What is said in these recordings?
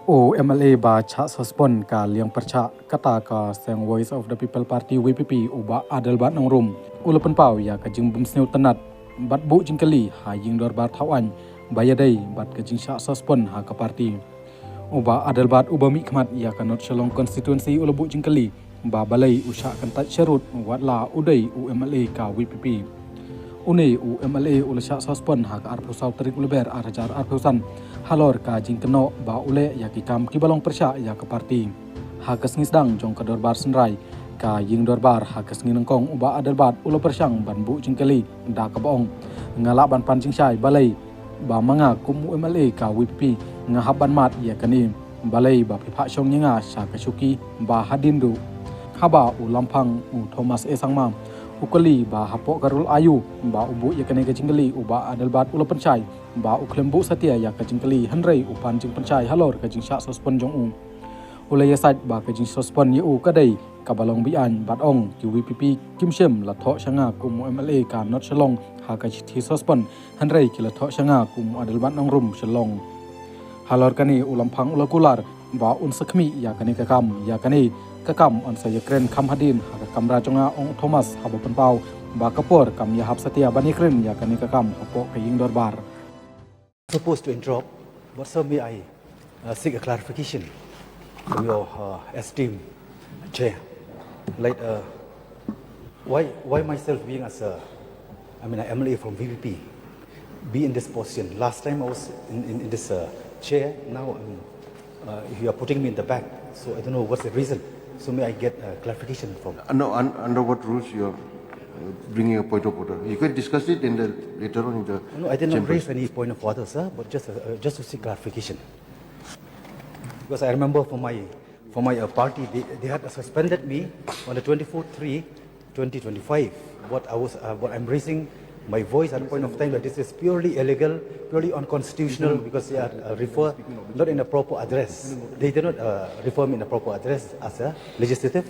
O MLA ba Shah suspend ka liang percha kata ka Sang Voice of the People Party WPP uba Adelbert nang rum ulapan pau ya ka jing bum sneu tenat bat bu jingkali ha jing dorbar thawan bayadai bat ka jing Shah suspend ha ka parti uba Adelbert uba mi khmat ya ka not shalong constituency ulabu jingkali ba balai usha kan tat sharut watla udai u MLA ka WPP Une u MLA ula Shah suspend ha ka arpusau terik ulber arajar arpusan halor ka jing keno ba ule ya ki kam ki balong persya ya ka parti ha ka sngis dang jong ka dorbar senrai ka ying dorbar ha ka sngin kong uba Adelbert ula persyang ban bu jingkali da ka baong ngala ban pynshai balai ba manga kum u MLA ka WPP ngahaban mat ya kani balai ba pynshong nyanga sha ka syuki ba hadindu haba u lampang u Thomas Esangma ukali ba hapok karul ayu ba ubu ya kane ka jingkali uba Adelbert ula pynshai ba uklembu satia ya ka jingkali hanrei upan jingpynshai halor ka jing Shah suspend jong u ula ya sat ba ka jing suspend yu ka dai ka balong bian bat ong ki WPP kimshem la tho shanga kum MLA ka not shalong ha ka thi suspend hanrei ki la tho shanga kum Adelbert nang rum shalong halor kani ulam phang ula kular ba un sakhmi ya kane ka kam ya kane kakam on saya kren kam hadin ha kamra jonga ong Thomas haba penpau ba kapor kam ya hap satia bani kren ya kani kakam hapo kaying dorbar Supposed to interrupt, but sir, may I seek a clarification from your esteemed chair? Like, why myself being as an MLA from VVP, be in this position? Last time I was in this chair. Now you are putting me in the back, so I don't know what's the reason. So may I get clarification from? No, under what rules you are bringing a point of order? You can discuss it later on in the. No, I did not chambers. raise any point of order, sir, but just to seek clarification. Because I remember for my party, they had suspended me on the 24/3/2025. What I'm raising my voice at a point of time that this is purely illegal, purely unconstitutional, because they are refer not in a proper address. They did not refer me in a proper address as a legislative,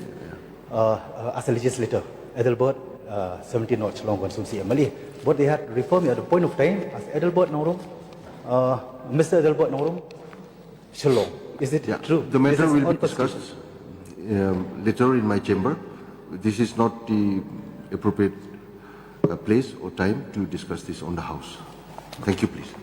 as a legislator. Adelbert, 17 North Long Constituency MLA. But they had referred me at the point of time as Adelbert Naurum, Mr. Adelbert Naurum, Shillong. Is it true? The matter will be discussed later in my chamber. This is not the appropriate place or time to discuss this on the House. Thank you, please.